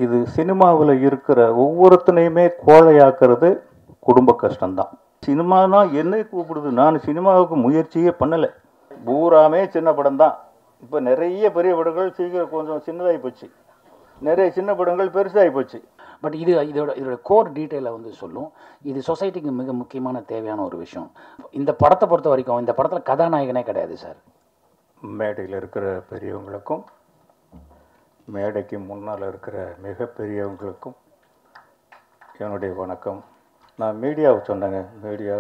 இது சினிமாவில் இருக்கிற ஒவ்வொருத்தனையுமே கோழையாக்குறது குடும்ப கஷ்டம்தான். சினிமானா என்னை கூப்பிடுது, நான் சினிமாவுக்கு முயற்சியே பண்ணலை, பூராமே சின்ன படம் தான். இப்போ நிறைய பெரிய படங்கள் சீக்கிரம் கொஞ்சம் சின்னதாகி போச்சு, நிறைய சின்ன படங்கள் பெருசாகி போச்சு. பட் இதோட கோர் டீட்டெயிலை வந்து சொல்லும். இது சொசைட்டிக்கு மிக முக்கியமான தேவையான ஒரு விஷயம். இந்த படத்தை பொறுத்த வரைக்கும் இந்த படத்தில் கதாநாயகனே கிடையாது சார். மேடையில் இருக்கிற பெரியவங்களுக்கும் மேடைக்கு முன்னால் இருக்கிற மிகப்பெரியவங்களுக்கும் என்னுடைய வணக்கம். நான் மீடியாவை சொன்னேங்க, மீடியா,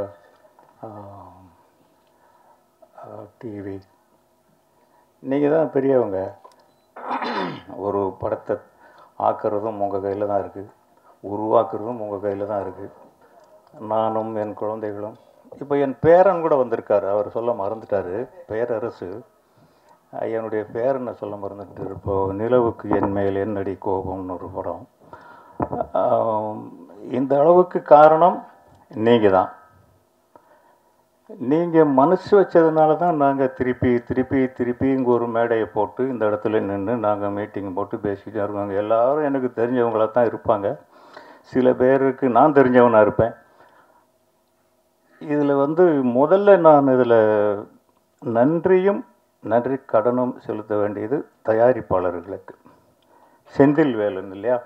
டிவி, நீங்கள் தான் பெரியவங்க. ஒரு படத்தை ஆக்கிறதும் உங்கள் கையில் தான் இருக்குது, உருவாக்குறதும் உங்கள் கையில் தான் இருக்குது. நானும் என் குழந்தைகளும், இப்போ என் பேரன் கூட வந்திருக்காரு, அவர் சொல்ல மறந்துட்டார், பேரரசு. என்னுடைய பேரனை சொல்ல மறந்துட்டு. இப்போது நிலவுக்கு என் மேல் என்னடி கோபம்னு ஒரு படம். இந்த அளவுக்கு காரணம் நீங்கள் தான். நீங்கள் மனசு வச்சதுனால தான் நாங்கள் திருப்பி இங்கே ஒரு மேடையை போட்டு இந்த இடத்துல நின்று நாங்கள் மீட்டிங் போட்டு பேசிக்கிட்டே இருக்கோங்க. எல்லோரும் எனக்கு தெரிஞ்சவங்களாக தான் இருப்பாங்க, சில பேருக்கு நான் தெரிஞ்சவனாக இருப்பேன். இதில் வந்து முதல்ல நான் இதில் நன்றி கடனும் செலுத்த வேண்டியது தயாரிப்பாளர்களுக்கு. செந்தில் வேலன் இல்லையா,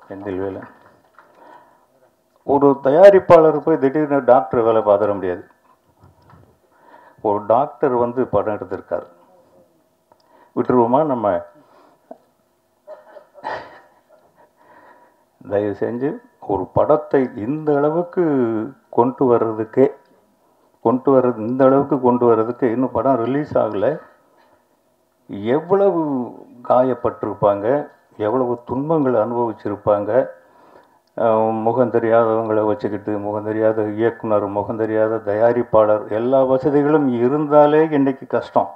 செந்தில் வேலன் ஒரு தயாரிப்பாளர் போய் திடீர்னு டாக்டர் வேலை பார்த்துட முடியாது. ஒரு டாக்டர் வந்து படம் எடுத்திருக்கார், விட்டுருவோமா நம்ம? தயவு செஞ்சு ஒரு படத்தை இந்த அளவுக்கு இந்த அளவுக்கு கொண்டு வர்றதுக்கு இன்னும் படம் ரிலீஸ் ஆகலை. எவ்வளவு காயப்பட்டிருப்பாங்க, எவ்வளவு துன்பங்களை அனுபவிச்சிருப்பாங்க. முகம் தெரியாதவங்களை வச்சுக்கிட்டு, முகம் தெரியாத இயக்குனர், முகம் தெரியாத தயாரிப்பாளர், எல்லா வசதிகளும் இருந்தாலே இன்றைக்கி கஷ்டம்.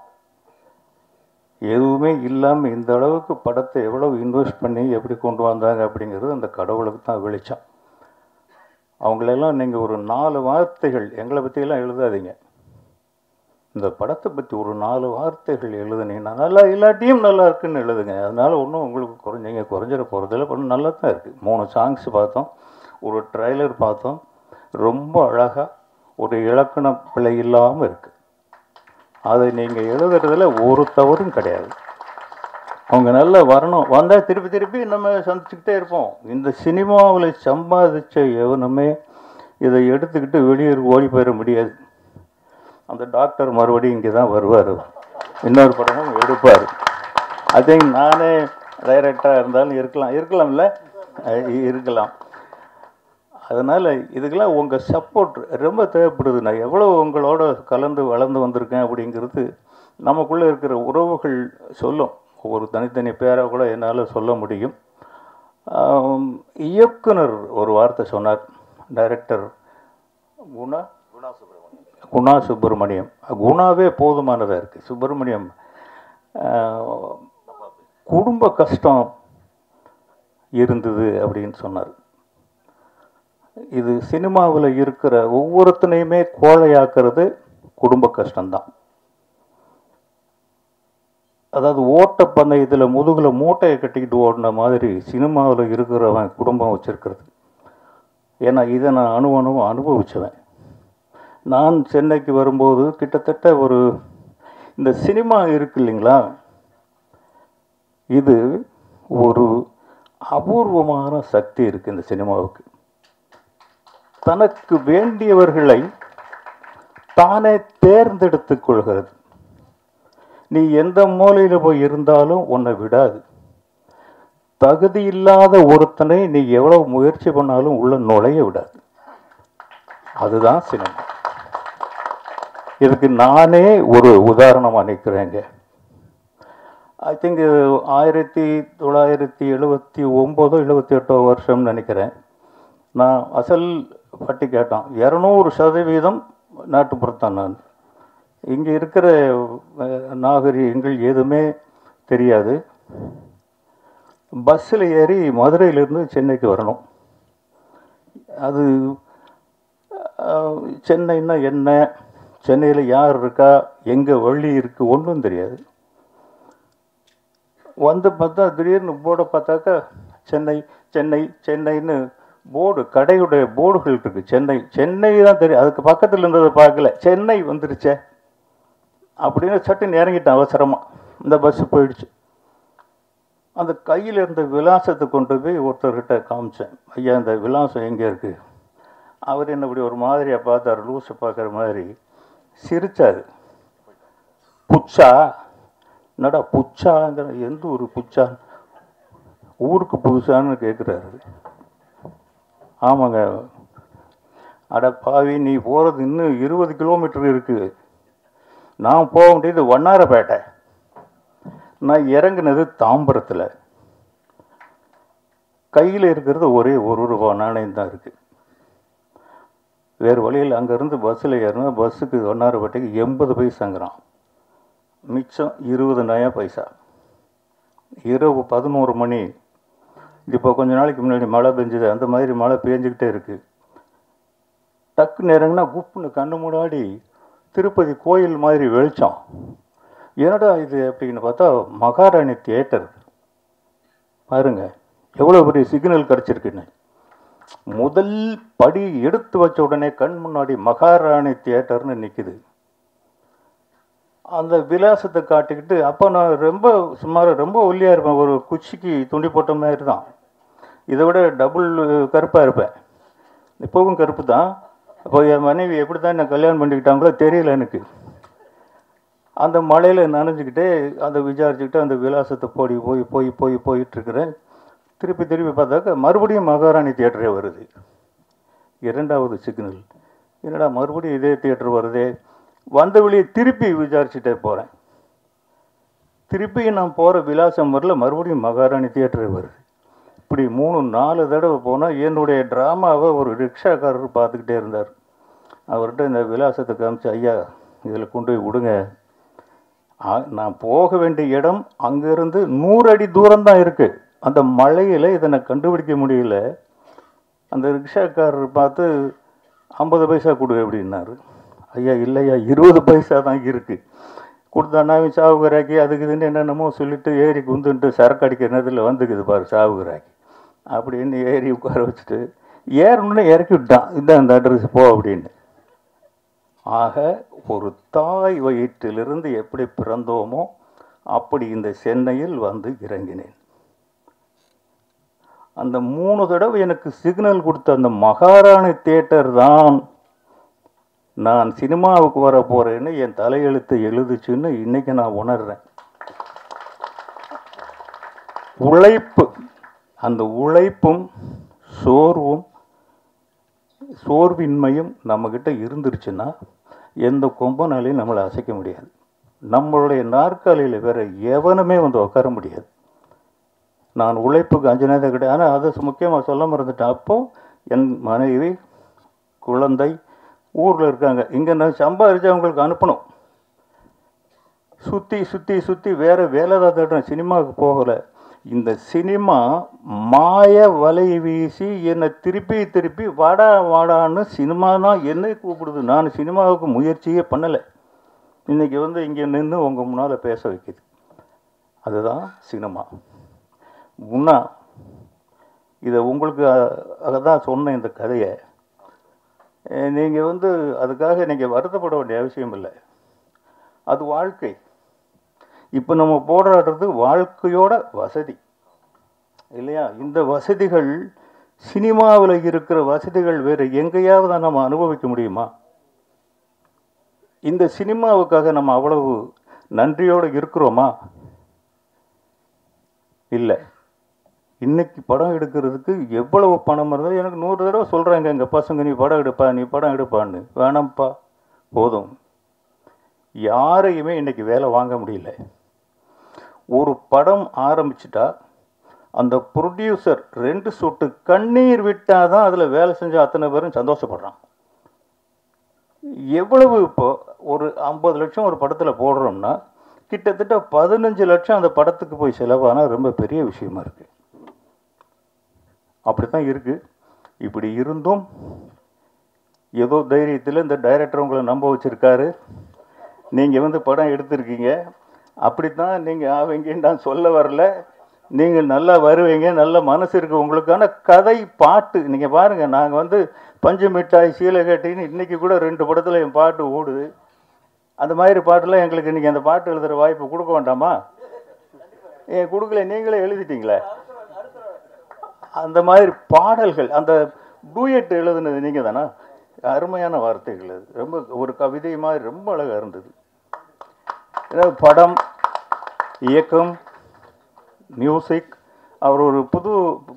எதுவுமே இல்லாமல் இந்த அளவுக்கு படத்தை எவ்வளவு இன்வெஸ்ட் பண்ணி எப்படி கொண்டு வந்தாங்க அப்படிங்கிறது அந்த கடவுளுக்கு தான் வெளிச்சம். அவங்களெல்லாம் நீங்கள் ஒரு 4 வார்த்தைகள் எங்களை பற்றியெல்லாம் எழுதாதீங்க, இந்த படத்தை பற்றி ஒரு 4 வார்த்தைகள் எழுதுனீங்கன்னா நல்லா, இல்லாட்டியும் நல்லா இருக்குன்னு எழுதுங்க. அதனால் ஒன்றும் உங்களுக்கு குறைஞ்சிட போகிறதில்ல, படம் நல்லா தான் இருக்குது. 3 சாங்ஸ் பார்த்தோம், ஒரு ட்ரைலர் பார்த்தோம், ரொம்ப அழகாக ஒரு இலக்கண பிழை இல்லாமல் இருக்குது. அதை நீங்கள் எழுதுறதுல ஒரு தவறும் கிடையாது. அவங்க நல்லா வரணும், வந்தால் திருப்பி நம்ம சந்திச்சுக்கிட்டே இருப்போம். இந்த சினிமாவில் சம்பாதிச்ச எவனுமே இதை எடுத்துக்கிட்டு வெளியே ஓடி போயிட முடியாது. அந்த டாக்டர் மறுபடியும் இங்கே தான் வருவார், இன்னொரு படமும் எடுப்பார். ஐ திங்க் நானே டைரக்டராக இருந்தாலும் இருக்கலாம்ல, இருக்கலாம். அதனால் இதுக்கெல்லாம் உங்கள் சப்போர்ட் ரொம்ப தேவைப்படுது. நான் எவ்வளோ உங்களோட கலந்து வளர்ந்து வந்திருக்கேன் அப்படிங்கிறது நமக்குள்ளே இருக்கிற உறவுகள் சொல்லும். ஒவ்வொரு தனித்தனி பேராக கூட என்னால் சொல்ல முடியும். இயக்குனர் ஒரு வார்த்தை சொன்னார், டைரக்டர் குணா சுப்பிரமணியம். குணாவே போதுமானதாக இருக்குது. சுப்பிரமணியம் குடும்ப கஷ்டம் இருந்தது அப்படின்னு சொன்னார். இது சினிமாவில் இருக்கிற ஒவ்வொருத்தனையுமே கோழையாக்குறது குடும்ப கஷ்டம்தான். அதாவது ஓட்டப்பந்தயத்தில் முதுகில் மூட்டையை கட்டிக்கிட்டு ஓடின மாதிரி சினிமாவில் இருக்கிறவன் குடும்பம் வச்சுருக்கிறது. ஏன்னா இதை நான் அனுபவிச்சவன். நான் சென்னைக்கு வரும்போது கிட்டத்தட்ட இந்த சினிமா இருக்கு இல்லைங்களா, இது ஒரு அபூர்வமான சக்தி இருக்குது இந்த சினிமாவுக்கு. தனக்கு வேண்டியவர்களை தானே தேர்ந்தெடுத்து கொள்கிறது. நீ எந்த மூலையில் போய் இருந்தாலும் உன்னை விடாது. தகுதி இல்லாத ஒருத்தனை நீ எவ்வளவு முயற்சி பண்ணாலும் உள்ள நுழைய விடாது. அதுதான் சினிமா. இதுக்கு நானே ஒரு உதாரணமாக நிற்கிறேங்க. ஐ திங்க் 1979 78 வருஷம்னு நினைக்கிறேன். நான் அசல் பட்டி கேட்டான், 200% நாட்டுப்புறத்தான். நான் இங்கே இருக்கிற நாகரிகங்கள் எதுவுமே தெரியாது. பஸ்ஸில் ஏறி மதுரையிலேருந்து சென்னைக்கு வரணும். அது சென்னைன்னா என்ன, சென்னையில் யார் இருக்கா, எங்கே வழி இருக்குது, ஒன்றும் தெரியாது. வந்து பார்த்தா திடீர்னு போர்டை பார்த்தாக்கா சென்னை சென்னை சென்னைன்னு போர்டு, கடையுடைய போர்டுகள் இருக்குது. சென்னை சென்னை தான் தெரியும், அதுக்கு பக்கத்தில் இருந்ததை பார்க்கல, சென்னை வந்துருச்சே அப்படின்னு சட்டுன்னு இறங்கிட்டேன் அவசரமாக. இந்த பஸ்ஸு போயிடுச்சு. அந்த கையில் இருந்த விலாசத்தை கொண்டு போய் ஒருத்தர்கிட்ட காமிச்சேன். ஐயா இந்த விலாசம் எங்கே இருக்குது? அவர் என்ன இப்படி ஒரு மாதிரியாக பார்த்தார், லூஸை பார்க்குற மாதிரி சிரிச்சார். புச்சா? என்னடா புச்சாங்கிற, எந்த ஊர் புச்சா? ஊருக்கு புதுசான்னு கேட்குறாரு. ஆமாங்க. அட பாவி, நீ போகிறது இன்னும் 20 கிலோமீட்டர் இருக்குது. நான் போக வேண்டியது வண்ணாரப்பேட்டை. நான் இறங்குனது தாம்பரத்தில். கையில் இருக்கிறது ஒரே ₹1 நாணயம் தான் இருக்குது. வேறு வழியில் அங்கேருந்து பஸ்ஸில் ஏறினா பஸ்ஸுக்கு வண்ணாரப்பேட்டைக்கு 80 பைசாங்கிறான். மிச்சம் 20 நயா பைசா. இரவு 11 மணி. இப்போ கொஞ்ச நாளைக்கு முன்னாடி மழை பெஞ்சுது, அந்த மாதிரி மழை பெஞ்சிக்கிட்டே இருக்குது. டக்குன்னு இறங்குனா குப்புன்னு கண்ணு முன்னாடி திருப்பதி கோயில் மாதிரி வெளிச்சம். என்னடா இது அப்படின்னு பார்த்தா மகாராணி தியேட்டர். பாருங்க எவ்வளோ பெரிய சிக்னல் கிடச்சிருக்குன்னு. முதல் படி எடுத்து வச்ச உடனே கண் முன்னாடி மகாராணி தியேட்டர்னு நிற்குது. அந்த விலாசத்தை காட்டிக்கிட்டு, அப்போ நான் ரொம்ப ஒல்லியாக இருப்பேன், ஒரு குச்சிக்கு துண்டி போட்ட மாதிரி தான். இதை விட டபுள் கருப்பாக இருப்பேன். இப்போவும் கருப்பு தான். அப்போ என் மனைவி எப்படி தான் என்ன கல்யாணம் பண்ணிக்கிட்டாங்களோ தெரியல எனக்கு. அந்த மலையில் நனைஞ்சிக்கிட்டே அதை விசாரிச்சுக்கிட்டு அந்த விலாசத்தை போயிட்டுருக்கிறேன். திருப்பி பார்த்தாக்கா மறுபடியும் மகாராணி தியேட்டரே வருது. 2வது சிக்னல். என்னடா மறுபடியும் இதே தியேட்டர் வருதே. வந்த வழியை திருப்பி விசாரிச்சுட்டே போகிறேன். திருப்பி நான் போகிற விலாசம் வரல, மறுபடியும் மகாராணி தியேட்டரே வருது. இப்படி 3-4 தடவை போனால் என்னுடைய ட்ராமாவை ஒரு ரிக்ஷாக்காரர் பார்த்துக்கிட்டே இருந்தார். அவர்கிட்ட இந்த விலாசத்தை காமிச்சு, ஐயா இதில் கொண்டு போய் விடுங்க, நான் போக வேண்டிய இடம் அங்கேருந்து 100 அடி தூரம்தான் இருக்குது. அந்த மழையில் இதை நான் கண்டுபிடிக்க முடியல. அந்த ரிக்ஷாக்காரர் பார்த்து 50 பைசா கொடு அப்படின்னாரு. ஐயா இல்லையா 20 பைசா தான் இருக்குது. கொடுத்தானா சாவுகராக்கி அதுக்கு இதுன்னு என்னென்னமோ சொல்லிட்டு ஏறி குந்துன்ட்டு சரக்கு அடிக்கிற நேரத்தில் வந்துக்குது பாரு சாவுகராக்கி அப்படின்னு ஏறி உட்கார வச்சுட்டு ஏறணுன்னு இறக்கி விட்டான். இதுதான் இந்த அட்ரஸ் போ அப்படின்னு. ஆக ஒரு தாய் வயிற்றிலிருந்து எப்படி பிறந்தோமோ அப்படி இந்த சென்னையில் வந்து இறங்கினேன். அந்த 3 தடவை எனக்கு சிக்னல் கொடுத்த அந்த மகாராணி தியேட்டர் தான் நான் சினிமாவுக்கு வர போகிறேன்னு என் தலையெழுத்து எழுதுச்சுன்னு இன்றைக்கி நான் உணர்றேன். உழைப்பு, அந்த உழைப்பும் சோர்வின்மையும் நம்மக்கிட்ட இருந்துருச்சுன்னா எந்த கொம்பனாலையும் நம்மளை அசைக்க முடியாது. நம்மளுடைய நாற்காலியில் வேற எவனுமே வந்து உட்கார முடியாது. நான் உழைப்புக்கு அஞ்சினதே கிடையாது. ஆனால் அதை முக்கியமாக சொல்ல மறந்துட்டேன். அப்போது என் மனைவி குழந்தை ஊரில் இருக்காங்க. இங்கே நான் சம்பாதிச்சு அவங்களுக்கு அனுப்பணும். சுற்றி வேறு வேலை தான் தேடுறேன், சினிமாவுக்கு போகலை. இந்த சினிமா மாய வலை வீசி என்னை திருப்பி வாடான்னு சினிமா தான் என்னை கூப்பிடுது. நான் சினிமாவுக்கு முயற்சியே பண்ணலை. இன்றைக்கி வந்து இங்கே நின்று உங்கள் முன்னால் பேச வைக்குது. அதுதான் சினிமா. முன்னா இதை உங்களுக்கு தான் சொன்னேன் இந்த கதையை. நீங்கள் வந்து அதுக்காக நீங்கள் வருத்தப்பட வேண்டிய அவசியம் இல்லை. அது வாழ்க்கை. இப்போ நம்ம போராடுறது வாழ்க்கையோட வசதி இல்லையா? இந்த வசதிகள் சினிமாவில் இருக்கிற வசதிகள் வேறு எங்கேயாவது நம்ம அனுபவிக்க முடியுமா? இந்த சினிமாவுக்காக நம்ம அவ்வளவு நன்றியோடு இருக்கிறோமா? இல்லை. இன்னைக்கு படம் எடுக்கிறதுக்கு எவ்வளவு பணம் இருந்தால் எனக்கு 100 தடவை சொல்கிறாங்க எங்கள் பசங்க, நீ படம் எடுப்பான்னு. வேணாம்ப்பா, போதும். யாரையுமே இன்னைக்கு வேலை வாங்க முடியல. ஒரு படம் ஆரம்பிச்சிட்டா அந்த ப்ரொடியூசர் 2 சொட்டு கண்ணீர் விட்டால் தான் அதில் வேலை செஞ்ச அத்தனை பேரும் சந்தோஷப்படுறான். எவ்வளவு இப்போ ஒரு 50 லட்சம் ஒரு படத்தில் போடுறோம்னா கிட்டத்தட்ட 15 லட்சம் அந்த படத்துக்கு போய் செலவானால் ரொம்ப பெரிய விஷயமா இருக்குது. அப்படித்தான் இருக்குது. இப்படி இருந்தும் ஏதோ தைரியத்தில் இந்த டைரக்டர் உங்களை நம்ப வச்சுருக்காரு. நீங்கள் வந்து படம் எடுத்திருக்கீங்க. அப்படித்தான் நீங்கள் ஆவீங்கன்னு நான் சொல்ல வரல. நீங்கள் நல்லா வருவீங்க, நல்ல மனசு இருக்குது உங்களுக்கான கதை பாட்டு. நீங்கள் பாருங்கள், நாங்கள் வந்து பஞ்சு மிட்டாய் சீலை கட்டின்னு இன்றைக்கி கூட 2 படத்தில் என் பாட்டு ஓடுது. அந்த மாதிரி பாட்டெல்லாம் எங்களுக்கு இன்றைக்கி அந்த பாட்டு எழுதுகிற வாய்ப்பு கொடுக்க வேண்டாமா? ஏன் கொடுக்கல, நீங்களே எழுதிட்டீங்களே. அந்த மாதிரி பாடல்கள், அந்த டூயட் எழுதுனது நீங்கள் தானே? அருமையான வார்த்தைகள் அது. ரொம்ப ஒரு கவிதை மாதிரி ரொம்ப அழகாக இருந்தது. ஏதாவது படம், இயக்கம், மியூசிக், அவர் ஒரு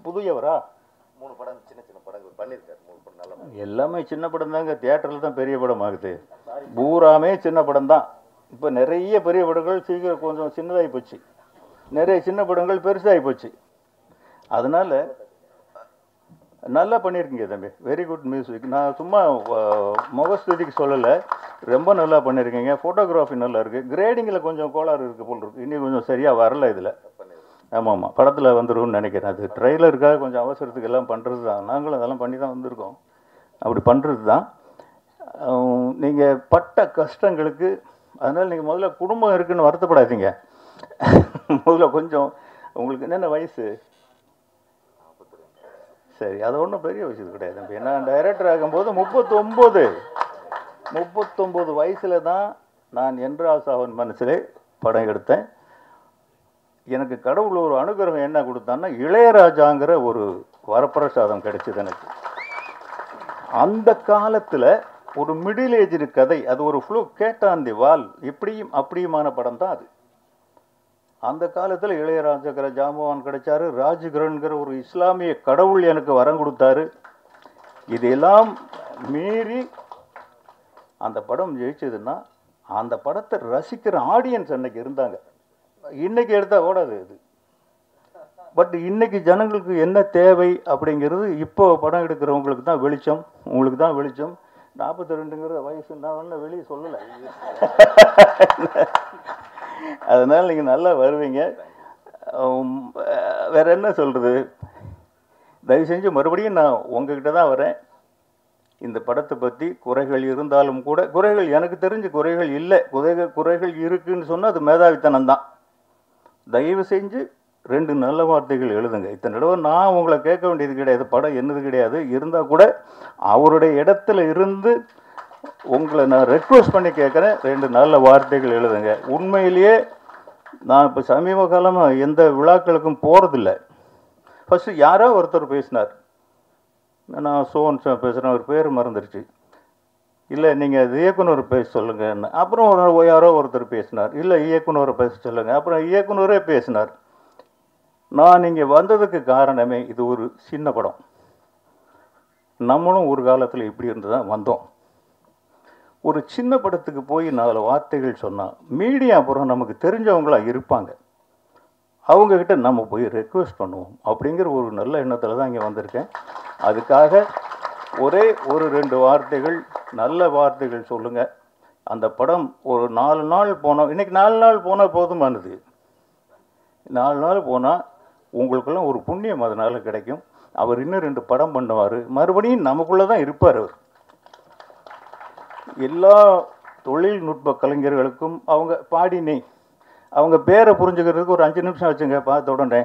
புதியவரா? 3 படம் சின்ன சின்ன படங்கள் பண்ணியிருக்காரு. 3 படம் நல்லா. எல்லாமே சின்ன படம் தாங்க. தியேட்டரில் தான் பெரிய படம் ஆகுது. பூராமே சின்ன படம் தான். இப்போ நிறைய பெரிய படங்கள் சீக்கிரம் கொஞ்சம் சின்னதாகி போச்சு, நிறைய சின்ன படங்கள் பெருசாகி போச்சு. அதனால் நல்லா பண்ணியிருக்கீங்க தம்பி, வெரி குட் மியூசிக். நான் சும்மா முகஸ்துதிக்கு சொல்லலை, ரொம்ப நல்லா பண்ணியிருக்கீங்க. ஃபோட்டோகிராஃபி நல்லா இருக்குது. கிரேடிங்கில் கொஞ்சம் கோளாறு இருக்குது போல் இருக்குது, இன்னும் கொஞ்சம் சரியாக வரல இதில். ஆமாம், படத்தில் வந்துடும்னு நினைக்கிறேன். அது ட்ரெய்லருக்காக கொஞ்சம் அவசரத்துக்கு எல்லாம் பண்ணுறது தான். நாங்களும் அதெல்லாம் பண்ணி தான் வந்திருக்கோம். அப்படி பண்ணுறது தான். நீங்கள் பட்ட கஷ்டங்களுக்கு, அதனால் நீங்கள் முதல்ல குடும்பம் இருக்குதுன்னு வருத்தப்படாதீங்க. முதல்ல கொஞ்சம் உங்களுக்கு என்னென்ன வயசு? சரி, அது ஒன்றும் பெரிய விஷயம் கிடையாது. நான் டைரக்டர் ஆகும்போது 39 வயசில் தான் நான் என்றாசாவன் மனசிலே படம் எடுத்தேன். எனக்கு கடவுள் ஒரு அனுகிரகம் என்ன கொடுத்தான்னா, இளையராஜாங்கிற ஒரு வரப்பிரசாதம் கிடைச்சது எனக்கு. அந்த காலத்தில் ஒரு மிடில் ஏஜ் கதை, அது ஒரு ஃப்ளூ கேட்டான் தி வால், இப்படியும் அப்படியுமான படம் தான் அது. அந்த காலத்தில் இளையராஜாங்கிற ஜாம்பவான் கிடைச்சாரு, ராஜ்கிரன்கிற ஒரு இஸ்லாமிய கடவுள் எனக்கு வரம் கொடுத்தாரு. இதெல்லாம் மீறி அந்த படம் ஜெயிச்சதுன்னா, அந்த படத்தை ரசிக்கிற ஆடியன்ஸ் அன்னைக்கு இருந்தாங்க. இன்னைக்கு எடுத்தால் ஓடாது அது. பட் இன்னைக்கு ஜனங்களுக்கு என்ன தேவை அப்படிங்கிறது இப்போ படம் எடுக்கிறவங்களுக்கு தான் வெளிச்சம், உங்களுக்கு தான் வெளிச்சம். 42ங்கிற வயசு நான் ஒன்றும் வெளியே சொல்லலை. அதனால் நீங்கள் நல்லா வருவீங்க. வேற என்ன சொல்கிறது, தயவு செஞ்சு மறுபடியும் நான் உங்ககிட்ட தான் வரேன். இந்த படத்தை பற்றி குறைகள் இருந்தாலும் கூட, குறைகள் எனக்கு தெரிஞ்சு குறைகள் இல்லை. குறைகள் இருக்குன்னு சொன்னால் அது மேதாவித்தனம் தான். தயவு செஞ்சு 2 நல்ல வார்த்தைகள் எழுதுங்க. இத்தனை தடவை நான் உங்களை கேட்க வேண்டியது கிடையாது, படம் என்னது கிடையாது. இருந்தால் கூட அவருடைய இடத்துல இருந்து உங்களை நான் ரெக்வஸ்ட் பண்ணி கேட்குறேன், 2 நல்ல வார்த்தைகள் எழுதுங்க. உண்மையிலேயே நான் இப்போ சமீப காலமாக எந்த விழாக்களுக்கும் போகிறதில்ல. ஃபஸ்ட்டு யாரோ ஒருத்தர் பேசினார், நான் சோன் பேசுகிறேன், ஒரு பேர் மறந்துடுச்சு. இல்லை நீங்கள் இயக்குனர் பேச சொல்லுங்கன்னு. அப்புறம் யாரோ ஒருத்தர் பேசினார், இல்லை இயக்குனரை பேச சொல்லுங்கள். அப்புறம் இயக்குனரே பேசினார். நான் இங்கே வந்ததுக்கு காரணமே, இது ஒரு சின்ன படம். நம்மளும் ஒரு காலத்தில் இப்படி இருந்து தான் வந்தோம். ஒரு சின்ன படத்துக்கு போய் 4 வார்த்தைகள் சொன்னால் மீடியா அப்புறம் நமக்கு தெரிஞ்சவங்களாக இருப்பாங்க, அவங்கக்கிட்ட நம்ம போய் ரெக்வெஸ்ட் பண்ணுவோம் அப்படிங்கிற ஒரு நல்ல எண்ணத்தில் தான் இங்கே வந்திருக்கேன். அதுக்காக ஒரே ஒரு 2 வார்த்தைகள், நல்ல வார்த்தைகள் சொல்லுங்கள். அந்த படம் ஒரு 4 நாள் போனோம், இன்றைக்கி 4 நாள் போனால் போதுமானது. 4 நாள் போனால் உங்களுக்கெல்லாம் ஒரு புண்ணியம் அதனால் கிடைக்கும். அவர் இன்னும் 2 படம் பண்ணுவார், மறுபடியும் நமக்குள்ளே தான் இருப்பார் அவர். எல்லா தொழில்நுட்ப கலைஞர்களுக்கும் அவங்க பாடினி, அவங்க பேரை புரிஞ்சுக்கிறதுக்கு ஒரு 5 நிமிஷம் வச்சுங்க. பார்த்த உடனே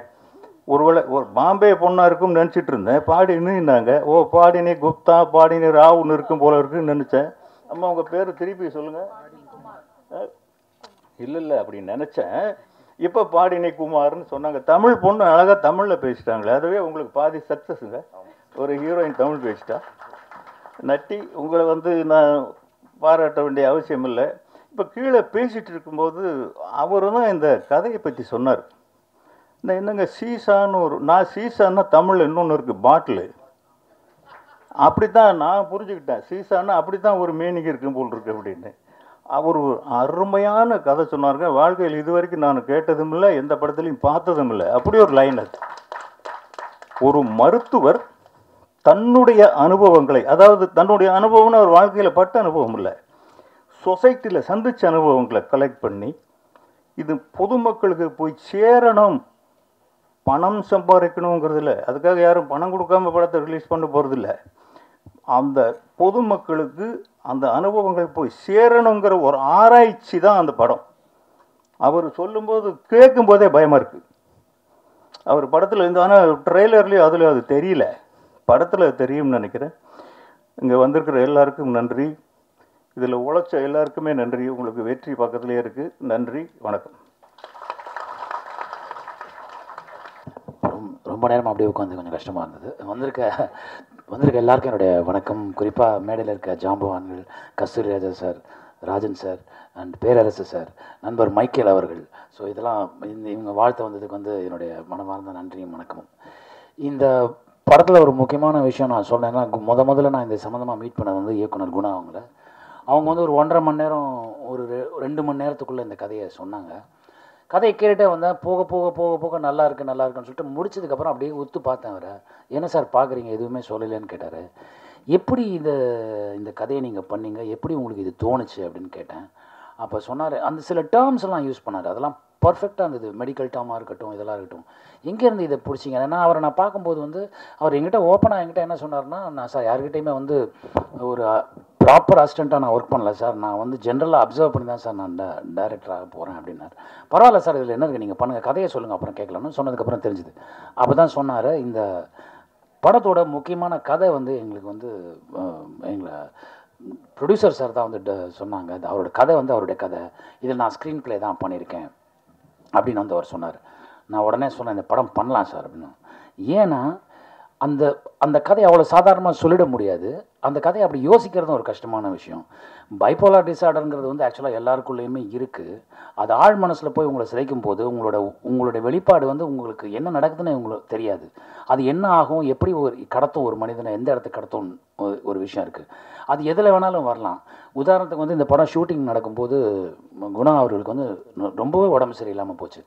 ஒருவேளை ஒரு பாம்பே பொண்ணாக இருக்கும்னு நினச்சிட்டு இருந்தேன். பாடினின்னாங்க. ஓ பாடினி குப்தா, பாடினி ராவுன்னு இருக்கும் போல இருக்குன்னு நினச்சேன். அம்மா உங்கள் பேர் திருப்பி சொல்லுங்கள். இல்லை அப்படின்னு நினச்சேன். இப்போ பாடினி குமார்னு சொன்னாங்க. தமிழ் பொண்ணு அழகாக தமிழில் பேசிட்டாங்களே, அதுவே உங்களுக்கு பாதி சக்ஸஸுங்க. ஒரு ஹீரோயின் தமிழ் பேசிட்டா. நட்டி, உங்களை நான் பாராட்ட வேண்டிய அவசியம் இல்லை. இப்போ கீழே பேசிகிட்டு இருக்கும்போது அவர் தான் இந்த கதையை பற்றி சொன்னார். நான் என்னங்க சீசான்னு நான் சீசான்னா தமிழில் இன்னொன்று இருக்குது, பாட்டிலு. அப்படி தான் நான் புரிஞ்சுக்கிட்டேன். சீசான்னா அப்படி தான் ஒரு மீனிங் இருக்கும் போல் இருக்கு அப்படின்னு. அவர் ஒரு அருமையான கதை சொன்னாருங்க. வாழ்க்கையில் இது வரைக்கும் நான் கேட்டதும் இல்லை, எந்த படத்துலையும் பார்த்ததும் இல்லை. அப்படி ஒரு லைன் அது. ஒரு மருத்துவர் தன்னுடைய அனுபவங்களை, அதாவது தன்னுடைய அனுபவம்னு அவர் வாழ்க்கையில் பட்ட அனுபவம் இல்லை, சொசைட்டியில் சந்தித்த அனுபவங்களை கலெக்ட் பண்ணி இது பொதுமக்களுக்கு போய் சேரணும். பணம் சம்பாதிக்கணுங்கிறது இல்லை, அதுக்காக யாரும் பணம் கொடுக்காம படத்தை ரிலீஸ் பண்ண போகிறதில்ல. அந்த பொதுமக்களுக்கு அந்த அனுபவங்கள் போய் சேரணுங்கிற ஒரு ஆராய்ச்சி தான் அந்த படம். அவர் சொல்லும்போது கேட்கும்போதே பயமாக இருக்குது. அவர் படத்தில் இருந்து, ஆனால் ட்ரெய்லர்லேயும் அதில் அது தெரியல, படத்தில் தெரியும்னு நினைக்கிறேன். இங்கே வந்திருக்கிற எல்லாருக்கும் நன்றி, இதில் உழைச்ச எல்லாருக்குமே நன்றி. உங்களுக்கு வெற்றி பக்கத்துலேயே இருக்குது. நன்றி, வணக்கம். ரொம்ப நேரம் அப்படியே உட்காந்து கொஞ்சம் கஷ்டமாக இருந்தது. வந்திருக்க எல்லாருக்கும் என்னுடைய வணக்கம். குறிப்பாக மேடையில் இருக்க ஜாம்பவான்கள், Kasthuri Raja sir, Rajan sir and Perarasu sir, நண்பர் மைக்கேல் அவர்கள். ஸோ இதெல்லாம் இவங்க வாழ்த்து வந்ததுக்கு என்னுடைய மனமார்ந்த நன்றியும் வணக்கமும். இந்த படத்தில் ஒரு முக்கியமான விஷயம் நான் சொன்னேன்னா, முதல்ல நான் இந்த சம்மந்தமாக மீட் பண்ணது இயக்குனர் குணா அவங்கள. அவங்க ஒரு 1.5 மணி நேரம், ஒரு 2 மணி நேரத்துக்குள்ளே இந்த கதையை சொன்னாங்க. கதையை கேட்டுகிட்டே வந்தேன். போக போக போக போக நல்லா இருக்குன்னு சொல்லிட்டு முடிச்சதுக்கப்புறம் அப்படியே ஒத்து பார்த்தேன். அவரை, என்ன சார் பார்க்குறீங்க, எதுவுமே சொல்லலைன்னு கேட்டார். எப்படி இந்த கதையை நீங்கள் பண்ணீங்க, எப்படி உங்களுக்கு இது தோணுச்சு அப்படின்னு கேட்டேன். அப்போ சொன்னார், அந்த சில டேர்ம்ஸ் எல்லாம் யூஸ் பண்ணார், அதெல்லாம் பர்ஃபெக்டாக இருந்தது. மெடிக்கல் டேர்மாக இருக்கட்டும், இதெல்லாம் இருக்கட்டும். எங்கேருந்து இதை பிடிச்சிங்க? ஏன்னா அவரை நான் பார்க்கும்போது அவர் என்கிட்ட ஓப்பனாக என்ன சொன்னார்னா, நான் சார் யார்கிட்டையுமே ஒரு ப்ராப்பர் அசிஸ்டண்ட்டாக நான் ஒர்க் பண்ணல சார், நான் ஜென்ரலாக அப்சர்வ் பண்ணி தான் சார் நான் டைரக்டராக போகிறேன் அப்படின்னார். பரவாயில்ல சார், இதில் என்ன இருக்குது, நீங்கள் பண்ணுங்கள், கதையை சொல்லுங்கள், அப்புறம் கேட்கலாம்னு சொன்னதுக்கப்புறம் தெரிஞ்சுது. அப்போ தான் சொன்னார், இந்த படத்தோட முக்கியமான கதை எங்களுக்கு எங்களை ப்ரொடியூசர் சார் தான் சொன்னாங்க, அவரோட கதை அவருடைய கதை, இதில் நான் ஸ்க்ரீன் ப்ளே தான் பண்ணியிருக்கேன் அப்படின்னு அவர் சொன்னார். நான் உடனே சொன்னேன், இந்த படம் பண்ணலாம் சார் அப்படின்னு. ஏன்னா அந்த கதையை அவ்வளோ சாதாரணமாக சொல்லிட முடியாது. அந்த கதையை அப்படி யோசிக்கிறதும் ஒரு கஷ்டமான விஷயம். பைப்போலார் டிஸார்டருங்கிறது ஆக்சுவலாக எல்லாருக்குள்ளேயுமே இருக்குது. அது ஆழ் மனசில் போய் உங்களை சிதைக்கும் போது உங்களுடைய வெளிப்பாடு உங்களுக்கு என்ன நடக்குதுன்னு உங்களுக்கு தெரியாது. அது என்ன ஆகும், எப்படி கடத்தும் ஒரு மனிதனை, எந்த இடத்துக்கு கடத்தும் ஒரு விஷயம் இருக்குது. அது எதில் வேணாலும் வரலாம். உதாரணத்துக்கு இந்த படம் ஷூட்டிங் நடக்கும்போது குணா அவர்களுக்கு ரொம்பவே உடம்பு சரியில்லாமல் போச்சு.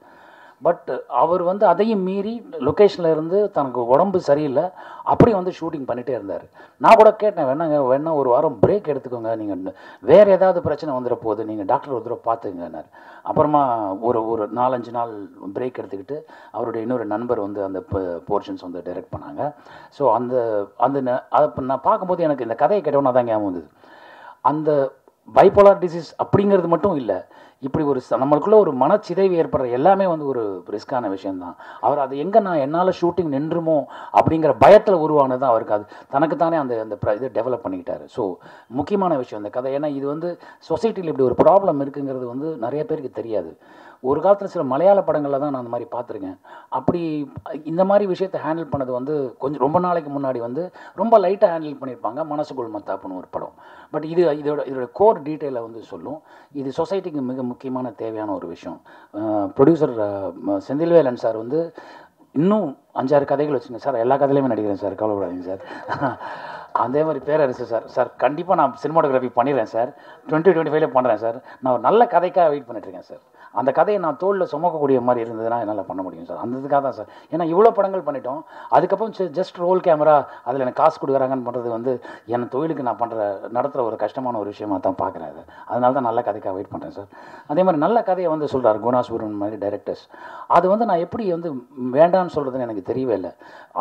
பட் அவர் அதையும் மீறி லொக்கேஷனில் இருந்து தனக்கு உடம்பு சரியில்லை, அப்படி ஷூட்டிங் பண்ணிகிட்டே இருந்தார். நான் கூட கேட்டேன், வேணா ஒரு வாரம் பிரேக் எடுத்துக்கோங்க, நீங்கள் வேறு ஏதாவது பிரச்சனை வந்துட போகுது, நீங்கள் டாக்டர் ஒரு தடவை பார்த்துங்கன்னார். அப்புறமா ஒரு 4-5 நாள் பிரேக் எடுத்துக்கிட்டு அவருடைய இன்னொரு நண்பர் அந்த போர்ஷன்ஸ் டைரக்ட் பண்ணாங்க. ஸோ அதை நான் பார்க்கும்போது எனக்கு இந்த கதையை கேட்டோன்னா தான் ஞாபகம் வந்தது. அந்த பைப்போலார் டிசீஸ் அப்படிங்கிறது மட்டும் இல்லை, இப்படி நம்மளுக்குள்ள ஒரு மனச்சிதைவு ஏற்படுற எல்லாமே ஒரு ரிஸ்கான விஷயம்தான். அவர் அது என்னால் ஷூட்டிங் நின்றுமோ அப்படிங்கிற பயத்தில் உருவானது தான் அவருக்கு. அது தனக்குத்தானே அந்த இதை டெவலப் பண்ணிக்கிட்டாரு. ஸோ முக்கியமான விஷயம் இந்த கதை. ஏன்னா இது சொசைட்டியில் இப்படி ஒரு ப்ராப்ளம் இருக்குங்கிறது நிறைய பேருக்கு தெரியாது. ஒரு காலத்தில் சில மலையாள படங்களில் தான் நான் அந்த மாதிரி பார்த்துருக்கேன். அப்படி இந்த மாதிரி விஷயத்தை ஹேண்டில் பண்ணது கொஞ்சம் ரொம்ப நாளைக்கு முன்னாடி ரொம்ப லைட்டாக ஹேண்டில் பண்ணியிருப்பாங்க. மனசுக்குள் மத்தாப்புன்னு ஒரு படம். பட் இதோட கோர் டீட்டெயிலை சொல்லும். இது சொசைட்டிக்கு மிக முக்கியமான தேவையான ஒரு விஷயம். ப்ரொடியூசர் செந்தில்வேலன் சார் இன்னும் 5-6 கதைகள் வச்சுங்க சார், எல்லா கதையிலையுமே நடிக்கிறேன் சார், கவலைப்படாதீங்க சார். அதே மாதிரி பேரரசு சார் கண்டிப்பாக நான் சினிமாட்டோகிராஃபி பண்ணிடுறேன் சார், 2025 பண்ணுறேன் சார். நான் ஒரு நல்ல கதைக்காக வெயிட் பண்ணிட்டுருக்கேன் சார். அந்த கதையை நான் தோளில் சுமக்கக்கூடிய மாதிரி இருந்ததுன்னா என்னால் பண்ண முடியும் சார். அந்த இதுக்காக தான் சார். ஏன்னா இவ்வளோ படங்கள் பண்ணிட்டோம், அதுக்கப்புறம் ஜஸ்ட் ரோல் கேமரா, அதில் எனக்கு காசு கொடுக்குறாங்கன்னு பண்ணுறது என் தொழிலுக்கு நான் நடத்துகிற ஒரு கஷ்டமான ஒரு விஷயமாக தான் பார்க்குறேன். அது அதனால தான் நல்ல கதைக்காக வெயிட் பண்ணுறேன் சார். அதே மாதிரி நல்ல கதையை சொல்கிறார் குணா சுப்ரமணியன் மாதிரி டைரக்டர்ஸ். அது நான் எப்படி வேண்டான்னு சொல்கிறதுன்னு எனக்கு தெரியவே இல்லை.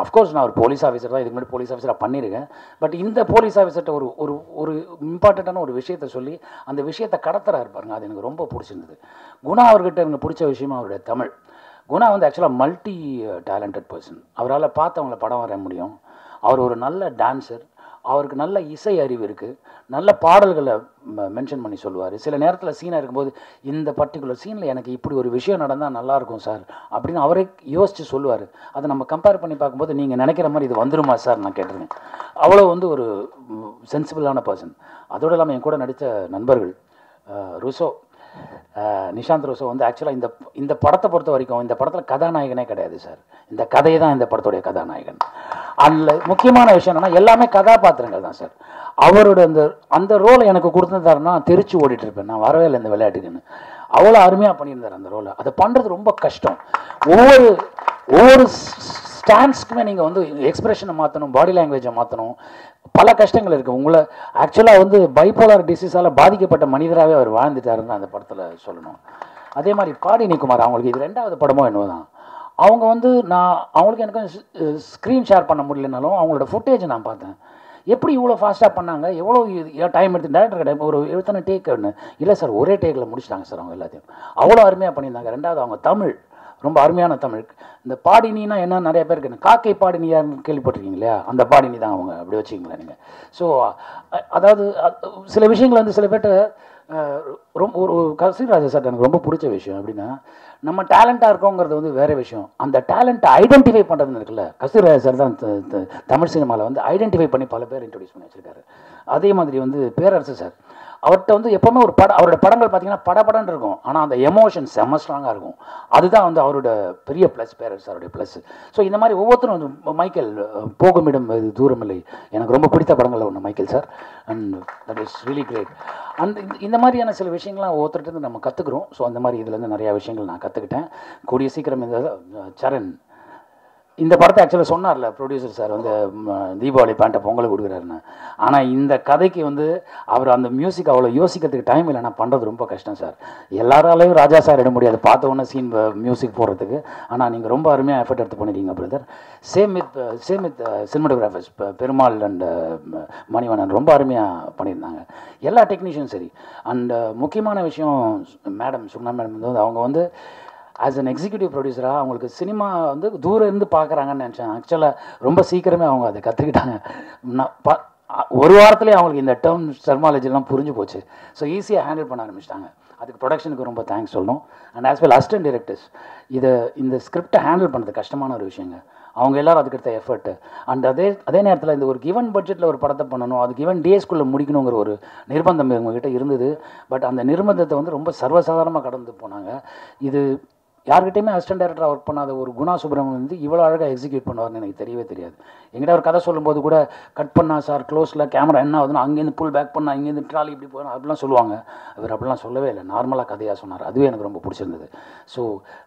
அஃப்கோர்ஸ் நான் ஒரு போலீஸ் ஆஃபீஸர் தான், இதுக்கு முன்னாடி போலீஸ் ஆஃபீஸராக பண்ணியிருக்கேன். பட் இந்த போலீஸ் ஆஃபீஸர்கிட்ட ஒரு இம்பார்ட்டண்ட்டான ஒரு விஷயத்தை சொல்லி அந்த விஷயத்தை கடத்துறாரு பாருங்க, அது எனக்கு ரொம்ப பிடிச்சிருந்தது. குணா அவர்கிட்ட எனக்கு பிடிச்ச விஷயமா அவருடைய தமிழ். குணா ஆக்சுவலாக மல்டி டேலண்டட் பர்சன். அவரால் பார்த்தவங்கள படம் வரைய முடியும். அவர் ஒரு நல்ல டான்ஸர், அவருக்கு நல்ல இசை அறிவு இருக்குது, நல்ல பாடல்களை மென்ஷன் பண்ணி சொல்லுவார். சில நேரத்தில் சீனாக இருக்கும்போது இந்த பர்டிகுலர் சீனில் எனக்கு இப்படி ஒரு விஷயம் நடந்தால் நல்லாயிருக்கும் சார் அப்படின்னு அவரே யோசித்து சொல்லுவார். அதை நம்ம கம்பேர் பண்ணி பார்க்கும்போது நீங்கள் நினைக்கிற மாதிரி இது வந்துருமா சார் நான் கேட்டிருக்கேன். அவ்வளோ ஒரு சென்சிபிளான பர்சன். அதோடு இல்லாமல் என் கூட நடித்த நண்பர்கள் ருசோ, நிஷாந்த் ரோசோ ஆக்சுவலாக இந்த படத்தை பொறுத்த வரைக்கும் இந்த படத்தில் கதாநாயகனே கிடையாது சார். இந்த கதையை தான் இந்த படத்துடைய கதாநாயகன். அதில் முக்கியமான விஷயம் என்னென்னா எல்லாமே கதாபாத்திரங்கள் தான் சார். அவரோட அந்த ரோலை எனக்கு கொடுத்துருந்தாருன்னா தெரிச்சு ஓடிட்டு இருப்பேன், நான் வரவே இல்லை இந்த விளையாட்டுக்குன்னு. அவ்வளோ அருமையாக பண்ணியிருந்தார் அந்த ரோலை. அதை பண்ணுறது ரொம்ப கஷ்டம். ஒவ்வொரு ஸ்டான்ஸ்க்குமே நீங்கள் எக்ஸ்பிரஷனை மாற்றணும், பாடி லாங்குவேஜை மாற்றணும், பல கஷ்டங்கள் இருக்குது. உங்களை ஆக்சுவலாக பைப்போலார் டிசீஸால் பாதிக்கப்பட்ட மனிதராகவே அவர் வாழ்ந்துட்டாருன்னு அந்த படத்தில் சொல்லணும். அதே மாதிரி பாடினி குமார், அவங்களுக்கு இது 2வது படமோ என்னவோ தான். அவங்க அவங்களுக்கு எனக்கு ஸ்க்ரீன் ஷேர் பண்ண முடியலனாலும் அவங்களோட ஃபுட்டேஜை நான் பார்த்தேன். எப்படி இவ்வளோ ஃபாஸ்ட்டாக பண்ணாங்க, எவ்வளோ டைம் எடுத்து டேரக்டர் கிடையாது, ஒரு 70 டேக் இல்லை சார், ஒரே டேக்கில் முடிச்சிட்டாங்க சார் அவங்க எல்லாத்தையும். அவ்வளோ அருமையாக பண்ணியிருந்தாங்க. 2வது அவங்க தமிழ் ரொம்ப அருமையான தமிழ். இந்த பாடினின்னா என்ன நிறைய பேருக்கு காக்கை பாடினியான்னு கேள்விப்பட்டிருக்கீங்க இல்லையா, அந்த பாடினி தான் அவங்க, அப்படி வச்சுக்கிங்களேன் நீங்கள். ஸோ அதாவது சில விஷயங்கள் வந்து சில பேர்ட்ட ரொம்ப ஒரு கஸ்தூரி ராஜா சார் எனக்கு ரொம்ப பிடிச்ச விஷயம் அப்படின்னா, நம்ம டேலண்ட்டாக இருக்கோங்கிறது வந்து வேறு விஷயம், அந்த டேலண்ட்டை ஐடென்டிஃபை பண்ணுறதுன்னு இருக்குல்ல, கஸ்தூரி ராஜா சார் தான் தமிழ் சினிமாவில் வந்து ஐடென்டிஃபை பண்ணி பல பேர் இன்ட்ரடியூஸ் பண்ணி வச்சுருக்காரு. அதே மாதிரி வந்து பேரரசு சார், அவர்கிட்ட வந்து எப்போவுமே ஒரு அவரோட படங்கள் பார்த்தீங்கன்னா படபடன்னு இருக்கும், ஆனால் அந்த எமோஷன் செம்ம ஸ்ட்ராங்காக இருக்கும். அதுதான் வந்து அவரோட பெரிய ப்ளஸ், பேரரசு சாரோடைய ப்ளஸ். ஸோ இந்த மாதிரி ஒவ்வொருத்தரும் வந்து மைக்கேல் போகுமிடம் இது தூரமில்லை எனக்கு ரொம்ப பிடித்த படங்களில் ஒன்று Michael sir, and that is really great. அந்த இந்த மாதிரியான சில விஷயங்கள்லாம் ஒவ்வொருத்தர்கிட்ட நம்ம கற்றுக்குறோம். ஸோ அந்த மாதிரி இதுலேருந்து நிறையா விஷயங்கள் நான் கற்றுக்கிட்டேன். கூடிய சீக்கிரம் இந்த சரண் இந்த படத்தை ஆக்சுவலாக சொன்னார்ல ப்ரொடியூசர் சார் வந்து தீபாவளி பேண்ட்டை பொங்கலுக்கு கொடுக்குறாருன்னு, ஆனால் இந்த கதைக்கு வந்து அவர் அந்த மியூசிக் அவ்வளோ யோசிக்கிறதுக்கு டைம் இல்லை, நான் பண்ணுறது ரொம்ப கஷ்டம் சார். எல்லாராலையும் ராஜா சார் இட முடியாது பார்த்த உடனே சீன் மியூசிக் போடுறதுக்கு, ஆனால் நீங்கள் ரொம்ப அருமையாக எஃபர்ட் எடுத்து பண்ணிட்டீங்க brother. Same with cinematographers Perumal and Manivannan ரொம்ப அருமையாக பண்ணியிருந்தாங்க, எல்லா டெக்னீஷியனும் சரி. அண்ட் முக்கியமான விஷயம் மேடம் சுகுணா மேடம் வந்து அவங்க வந்து ஆஸ் அன் எக்ஸிக்யூட்டிவ் ப்ரொடியூசராக அவங்களுக்கு சினிமா வந்து தூரம் இருந்து பார்க்குறாங்கன்னு நினச்சேன். ஆக்சுவலாக ரொம்ப சீக்கிரமே அவங்க அதை கற்றுக்கிட்டாங்க. ஒரு வாரத்துலேயே அவங்களுக்கு இந்த டேர்ம் டெர்மாலஜிலாம் புரிஞ்சு போச்சு. ஸோ ஈஸியாக ஹேண்டில் பண்ண ஆரம்பிச்சிட்டாங்க. அதுக்கு ப்ரொடக்ஷனுக்கு ரொம்ப தேங்க்ஸ் சொல்லணும். And as well assistant directors, இந்த ஸ்கிரிப்டை ஹேண்டில் பண்ணுறது கஷ்டமான ஒரு விஷயங்க. அவங்க எல்லோரும் அதுக்கு எடுத்த எஃபர்ட்டு. அண்ட் அதே நேரத்தில் இந்த ஒரு கிவன் பட்ஜெட்டில் ஒரு படத்தை பண்ணணும், அது கிவன் டேஸ்க்குள்ளே முடிக்கணுங்கிற ஒரு நிர்பந்தம் இவங்ககிட்ட இருந்தது. பட் அந்த நிர்பந்தத்தை வந்து ரொம்ப சர்வசாதாரணமாக கடந்து போனாங்க. இது யார்கிட்டையுமே அசிஸ்டன்ட் டைரக்டராக ஒர்க் பண்ணாத ஒரு குணா சுப்ரமணியன் வந்து இவ்வளோ அழகாக எக்ஸிக்யூட் பண்ணுவார்னு எனக்கு தெரியவே தெரியாது. எங்கிட்ட ஒரு கதை சொல்லும்போது கூட கட் பண்ணா சார் க்ளோஸில் கேமரா என்ன ஆகுதுன்னா அங்கேருந்து புல் பேக் பண்ணால் இங்கேருந்து ட்ராலி இப்படி போகணும் அப்படிலாம் சொல்லுவாங்க. அவர் அப்படிலாம் சொல்லவே இல்லை, நார்மலாக கதையாக சொன்னார். அதுவே எனக்கு ரொம்ப பிடிச்சிருந்தது. ஸோ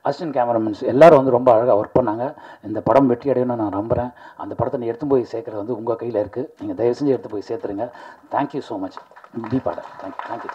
அசிஸ்டன்ட் கேமராமேன்ஸ் எல்லோரும் வந்து ரொம்ப அழகாக ஒர்க் பண்ணாங்க. இந்த படம் வெற்றி அடையணும்னு நான் நம்புகிறேன். அந்த படத்தை நீ எடுத்து போய் சேர்க்குறது வந்து உங்கள் கையில் இருக்குது. நீங்கள் தயவு செஞ்சு எடுத்து போய் சேர்த்துருங்க. Thank you so much. பி பாடல். தேங்க்யூ.